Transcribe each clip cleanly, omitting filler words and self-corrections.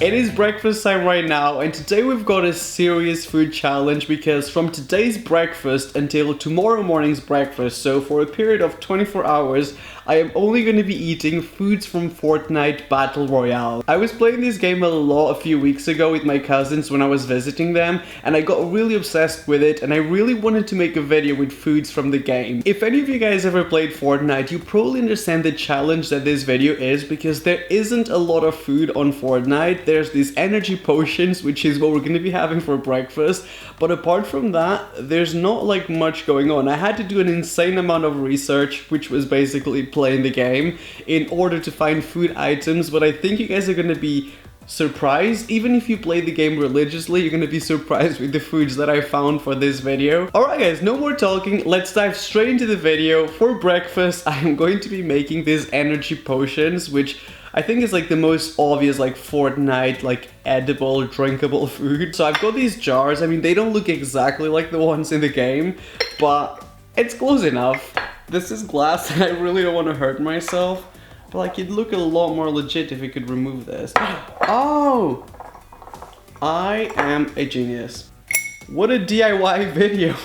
It is breakfast time right now, and today we've got a serious food challenge because from today's breakfast until tomorrow morning's breakfast, so for a period of 24 hours, I am only going to be eating foods from Fortnite Battle Royale. I was playing this game a lot a few weeks ago with my cousins when I was visiting them, and I got really obsessed with it, and I really wanted to make a video with foods from the game. If any of you guys ever played Fortnite, you probably understand the challenge that this video is because there isn't a lot of food on Fortnite. There's these energy potions, which is what we're going to be having for breakfast, but apart from that, there's not like much going on. I had to do an insane amount of research, which was basically playing the game, in order to find food items, but I think you guys are going to be surprised. Even if you play the game religiously, you're going to be surprised with the foods that I found for this video. Alright guys, no more talking, let's dive straight into the video. For breakfast, I'm going to be making these energy potions, which I think is like the most obvious like Fortnite like edible drinkable food. So I've got these jars. I mean, they don't look exactly like the ones in the game, but it's close enough. This is glass and I really don't want to hurt myself, but like it'd look a lot more legit if we could remove this. Oh, I am a genius. What a DIY video.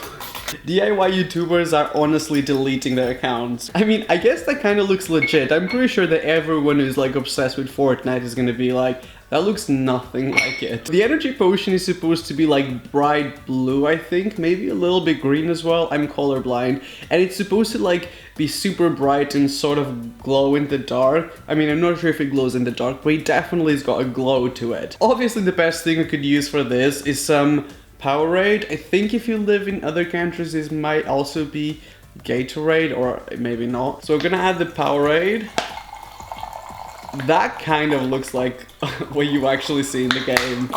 DIY YouTubers are honestly deleting their accounts. I mean, I guess that kind of looks legit. I'm pretty sure that everyone who's like obsessed with Fortnite is gonna be like, that looks nothing like it. The energy potion is supposed to be like bright blue, I think, maybe a little bit green as well. I'm colorblind. And it's supposed to like be super bright and sort of glow in the dark. I mean, I'm not sure if it glows in the dark, but it definitely has got a glow to it. Obviously, the best thing we could use for this is some Powerade. I think if you live in other countries, this might also be Gatorade, or maybe not. So we're gonna add the Powerade. That kind of looks like what you actually see in the game.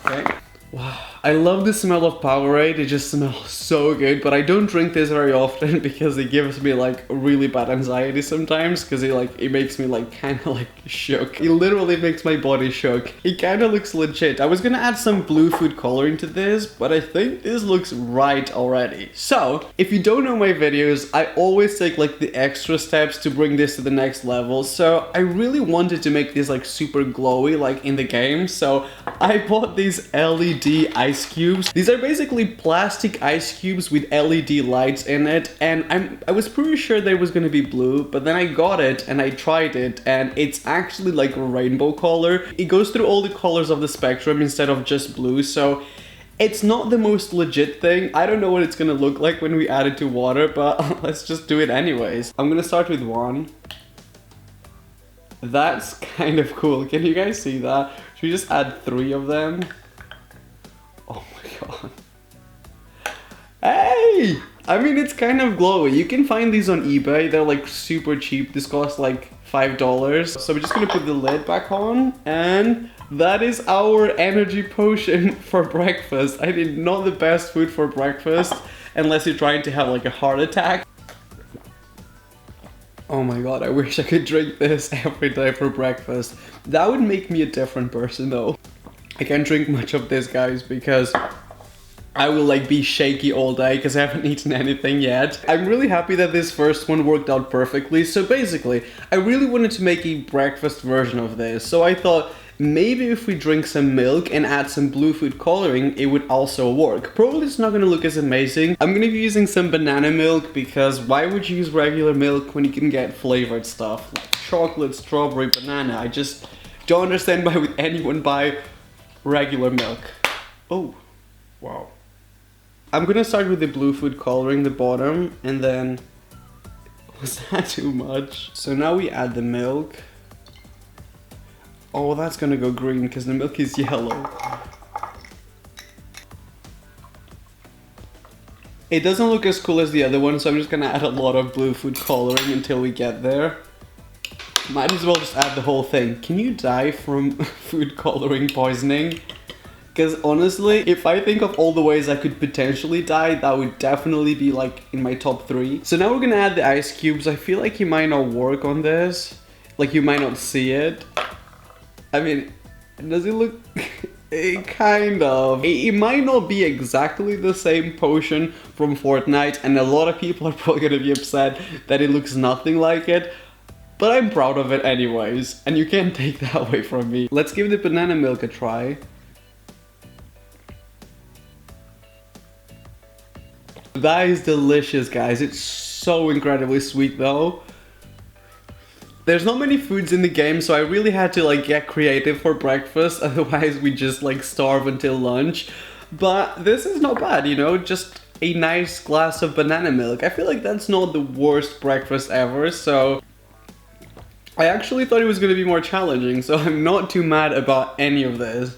Okay. Wow. I love the smell of Powerade. It just smells so good, but I don't drink this very often because it gives me like really bad anxiety sometimes, because it makes me like kind of like shook. It literally makes my body shook. It kind of looks legit. I was gonna add some blue food coloring to this, but I think this looks right already. So if you don't know my videos, I always take like the extra steps to bring this to the next level. So I really wanted to make this like super glowy like in the game. So I bought these LED ice cubes. These are basically plastic ice cubes with LED lights in it, and I was pretty sure they was gonna be blue, but then I got it and I tried it and it's actually like a rainbow color. It goes through all the colors of the spectrum instead of just blue, so it's not the most legit thing. I don't know what it's gonna look like when we add it to water, but let's just do it anyways. I'm gonna start with one. That's kind of cool. Can you guys see that? Should we just add 3 of them? Oh my god. Hey! I mean, it's kind of glowy. You can find these on eBay. They're like super cheap. This costs like $5. So we're just gonna put the lid back on, and that is our energy potion for breakfast. I mean, not the best food for breakfast unless you're trying to have like a heart attack. Oh my god, I wish I could drink this every day for breakfast. That would make me a different person though. I can't drink much of this, guys, because I will like be shaky all day because I haven't eaten anything yet. I'm really happy that this first one worked out perfectly. So basically, I really wanted to make a breakfast version of this. So I thought maybe if we drink some milk and add some blue food coloring, it would also work. Probably it's not going to look as amazing. I'm going to be using some banana milk because why would you use regular milk when you can get flavored stuff like chocolate, strawberry, banana? I just don't understand why would anyone buy regular milk. Oh, wow. I'm gonna start with the blue food coloring, the bottom, and then... Was that too much? So now we add the milk. Oh, that's gonna go green because the milk is yellow. It doesn't look as cool as the other one, so I'm just gonna add a lot of blue food coloring until we get there. Might as well just add the whole thing. Can you die from food coloring poisoning? Because honestly, if I think of all the ways I could potentially die, that would definitely be like in my top 3. So now we're gonna add the ice cubes. I feel like you might not work on this. Like you might not see it. I mean, does it look... It kind of. It might not be exactly the same potion from Fortnite, and a lot of people are probably gonna be upset that it looks nothing like it. But I'm proud of it anyways, and you can't take that away from me. Let's give the banana milk a try. That is delicious, guys. It's so incredibly sweet though. There's not many foods in the game, so I really had to like get creative for breakfast, otherwise we just like starve until lunch. But this is not bad, you know, just a nice glass of banana milk. I feel like that's not the worst breakfast ever, so I actually thought it was going to be more challenging, so I'm not too mad about any of this.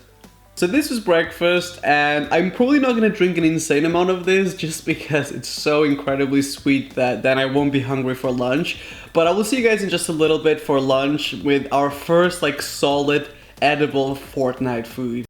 So this was breakfast, and I'm probably not going to drink an insane amount of this just because it's so incredibly sweet that then I won't be hungry for lunch. But I will see you guys in just a little bit for lunch with our first like solid edible Fortnite food.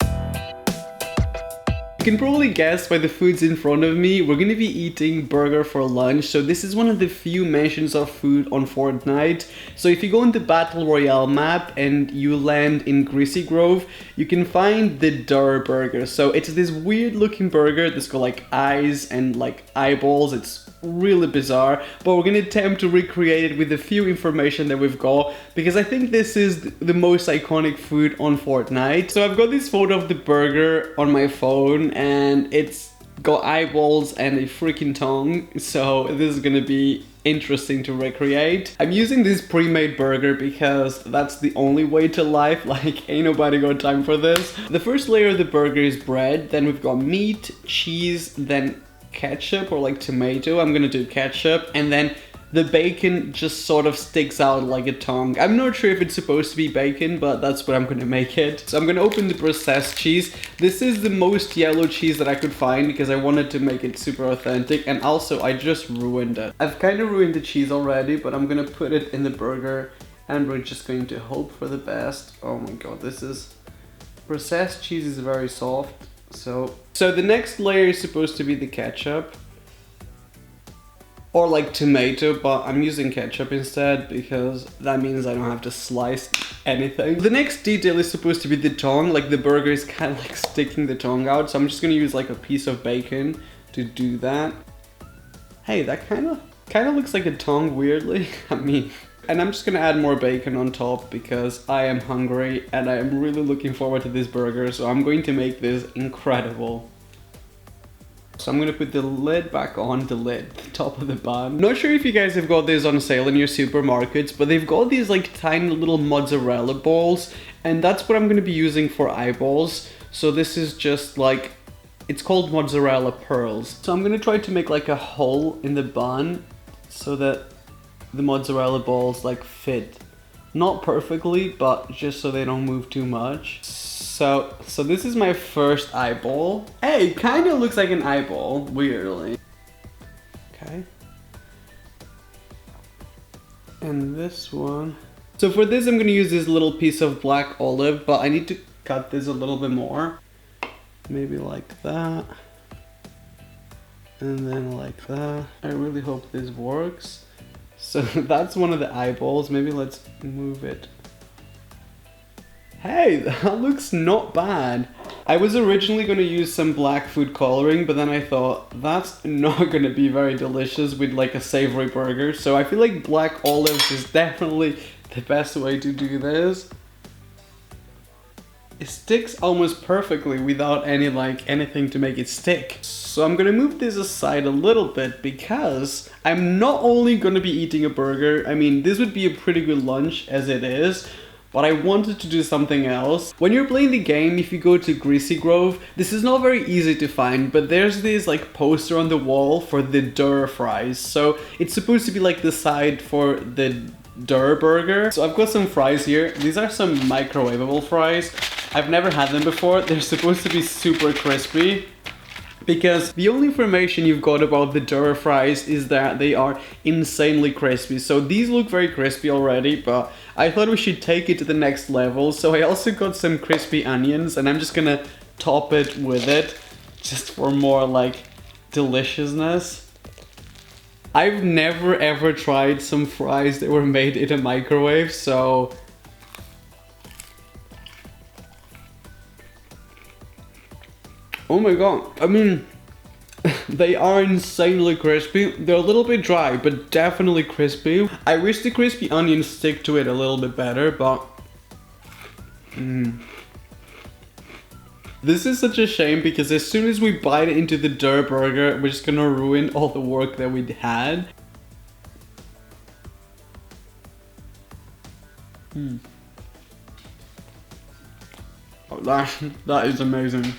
You can probably guess by the foods in front of me, we're gonna be eating burger for lunch. So this is one of the few mentions of food on Fortnite. So if you go on the Battle Royale map and you land in Greasy Grove, you can find the Durr burger. So it's this weird looking burger that's got like eyes and like eyeballs. It's really bizarre, but we're gonna attempt to recreate it with the few information that we've got, because I think this is the most iconic food on Fortnite. So I've got this photo of the burger on my phone, and it's got eyeballs and a freaking tongue, so this is gonna be interesting to recreate. I'm using this pre-made burger because that's the only way to life, like ain't nobody got time for this. The first layer of the burger is bread, then we've got meat, cheese, then ketchup or like tomato. I'm gonna do ketchup, and then the bacon just sort of sticks out like a tongue. I'm not sure if it's supposed to be bacon, but that's what I'm gonna make it. So I'm gonna open the processed cheese. This is the most yellow cheese that I could find because I wanted to make it super authentic, and also I just ruined it. I've kind of ruined the cheese already, but I'm gonna put it in the burger and we're just going to hope for the best. Oh my god, this is... processed cheese is very soft. So the next layer is supposed to be the ketchup. Or like tomato, but I'm using ketchup instead because that means I don't have to slice anything. The next detail is supposed to be the tongue, like the burger is kind of like sticking the tongue out, so I'm just gonna use like a piece of bacon to do that. Hey, that kind of looks like a tongue weirdly. I mean, and I'm just gonna add more bacon on top because I am hungry and I am really looking forward to this burger, so I'm going to make this incredible. So I'm gonna put the lid back on, the top of the bun. Not sure if you guys have got this on sale in your supermarkets, but they've got these like tiny little mozzarella balls, and that's what I'm gonna be using for eyeballs. So this is just like, it's called mozzarella pearls. So I'm gonna try to make like a hole in the bun so that the mozzarella balls like fit. Not perfectly, but just so they don't move too much. So this is my first eyeball. Hey, it kind of looks like an eyeball, weirdly. Okay. And this one. So for this, I'm gonna use this little piece of black olive, but I need to cut this a little bit more. Maybe like that. And then like that. I really hope this works. So that's one of the eyeballs. Maybe let's move it. Hey, that looks not bad. I was originally going to use some black food coloring, but then I thought that's not going to be very delicious with like a savory burger. So I feel like black olives is definitely the best way to do this. It sticks almost perfectly without anything to make it stick. So I'm gonna move this aside a little bit because I'm not only gonna be eating a burger. I mean, this would be a pretty good lunch as it is, but I wanted to do something else. When you're playing the game, if you go to Greasy Grove, this is not very easy to find, but there's this like poster on the wall for the Durr fries. So it's supposed to be like the side for the Durr burger. So I've got some fries here. These are some microwavable fries. I've never had them before. They're supposed to be super crispy, because the only information you've got about the Durr fries is that they are insanely crispy. So these look very crispy already, but I thought we should take it to the next level. So I also got some crispy onions, and I'm just gonna top it with it just for more like deliciousness. I've never ever tried some fries that were made in a microwave, so oh my god, I mean, They are insanely crispy. They're a little bit dry, but definitely crispy. I wish the crispy onions stick to it a little bit better, but... This is such a shame because as soon as we bite into the dough burger, we're just gonna ruin all the work that we had. Oh, that is amazing.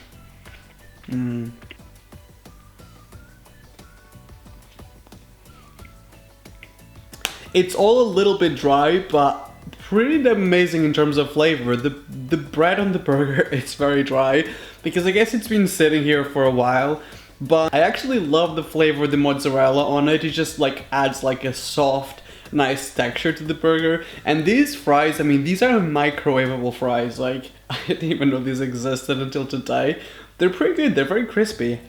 It's all a little bit dry, but pretty amazing in terms of flavor. The bread on the burger is very dry because I guess it's been sitting here for a while, but I actually love the flavor of the mozzarella on it. It just like adds like a soft, nice texture to the burger. And these fries, I mean, these are microwavable fries. Like, I didn't even know these existed until today. They're pretty good. They're very crispy.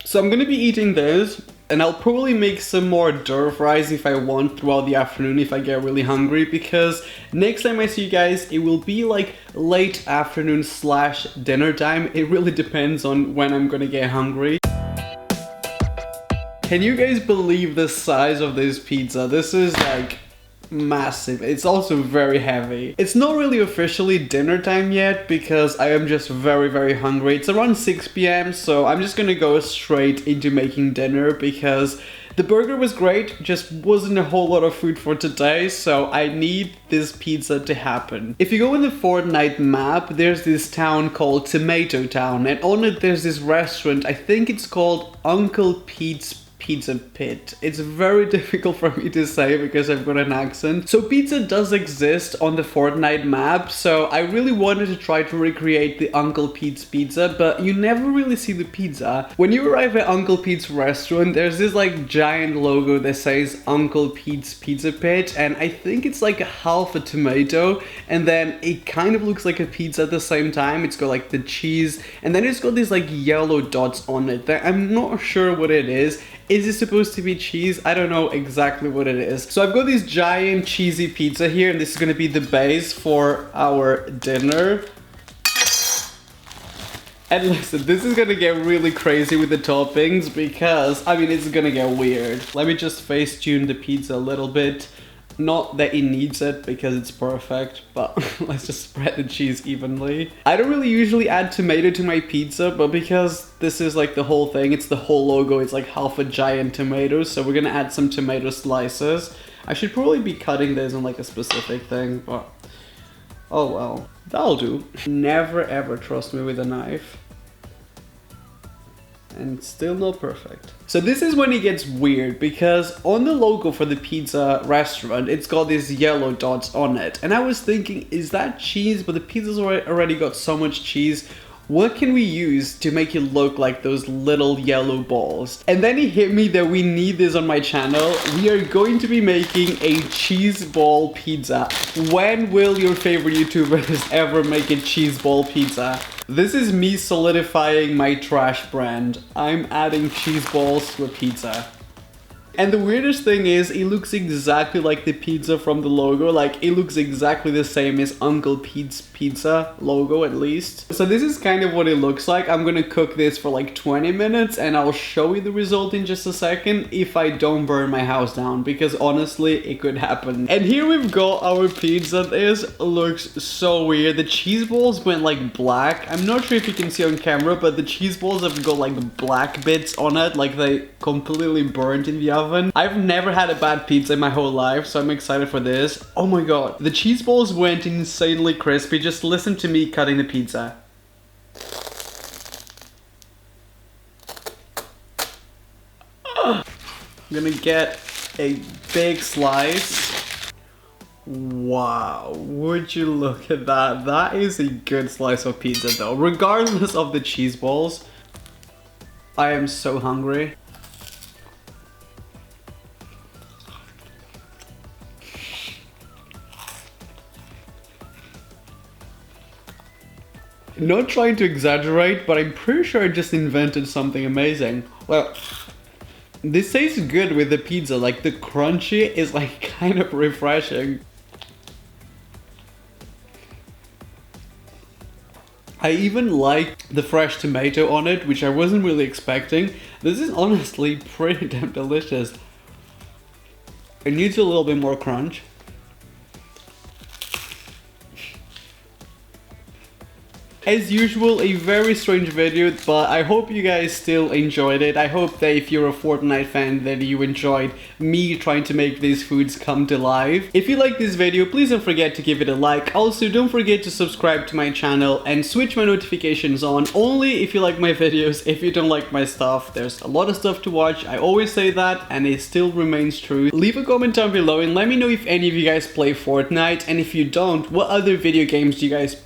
So I'm gonna be eating this, and I'll probably make some more dough fries if I want throughout the afternoon if I get really hungry, because next time I see you guys, it will be like late afternoon / dinner time. It really depends on when I'm gonna get hungry. Can you guys believe the size of this pizza? This is like massive. It's also very heavy. It's not really officially dinner time yet because I am just very hungry. It's around 6 p.m. so I'm just gonna go straight into making dinner because the burger was great, just wasn't a whole lot of food for today, so I need this pizza to happen. If you go in the Fortnite map, there's this town called Tomato Town, and on it there's this restaurant, I think it's called Uncle Pete's Pizza Pit. It's very difficult for me to say because I've got an accent. So pizza does exist on the Fortnite map, so I really wanted to try to recreate the Uncle Pete's pizza, but you never really see the pizza. When you arrive at Uncle Pete's restaurant, there's this like giant logo that says Uncle Pete's Pizza Pit, and I think it's like half a tomato, and then it kind of looks like a pizza at the same time. It's got like the cheese, and then it's got these like yellow dots on it that I'm not sure what it is. Is it supposed to be cheese? I don't know exactly what it is. So I've got this giant cheesy pizza here, and this is gonna be the base for our dinner. And listen, this is gonna get really crazy with the toppings because, I mean, it's gonna get weird. Let me just face tune the pizza a little bit. Not that it needs it because it's perfect, but let's just spread the cheese evenly. I don't really usually add tomato to my pizza, but because this is like the whole thing, it's the whole logo, it's like half a giant tomato, so we're gonna add some tomato slices. I should probably be cutting this on like a specific thing, but oh well, that'll do. Never ever trust me with a knife. And it's still not perfect. So this is when it gets weird because on the logo for the pizza restaurant, it's got these yellow dots on it. And I was thinking, is that cheese? But the pizza's already got so much cheese. What can we use to make it look like those little yellow balls? And then it hit me that we need this on my channel. We are going to be making a cheese ball pizza. When will your favorite YouTubers ever make a cheese ball pizza? This is me solidifying my trash brand. I'm adding cheese balls to a pizza. And the weirdest thing is, it looks exactly like the pizza from the logo. Like, it looks exactly the same as Uncle Pete's Pizza logo, at least. So this is kind of what it looks like. I'm gonna cook this for like 20 minutes and I'll show you the result in just a second if I don't burn my house down, because honestly, it could happen. And here we've got our pizza. This looks so weird. The cheese balls went like black. I'm not sure if you can see on camera, but the cheese balls have got like black bits on it, like they completely burnt in the oven. I've never had a bad pizza in my whole life, so I'm excited for this. Oh my god, the cheese balls went insanely crispy. Just listen to me cutting the pizza. I'm gonna get a big slice. Wow, would you look at that? That is a good slice of pizza though, regardless of the cheese balls. I am so hungry. Not trying to exaggerate, but I'm pretty sure I just invented something amazing. Well, this tastes good with the pizza, like the crunchy is like kind of refreshing. I even like the fresh tomato on it, which I wasn't really expecting. This is honestly pretty damn delicious. It needs a little bit more crunch. As usual, a very strange video, but I hope you guys still enjoyed it. I hope that if you're a Fortnite fan that you enjoyed me trying to make these foods come to life. If you like this video, please don't forget to give it a like. Also, don't forget to subscribe to my channel and switch my notifications on only if you like my videos. If you don't like my stuff, there's a lot of stuff to watch. I always say that and it still remains true. Leave a comment down below and let me know if any of you guys play Fortnite, and if you don't, what other video games do you guys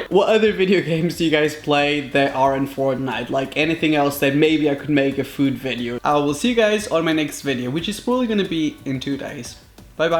what other video games do you guys play that are in Fortnite? Like anything else that maybe I could make a food video. I will see you guys on my next video, which is probably gonna be in 2 days. Bye bye.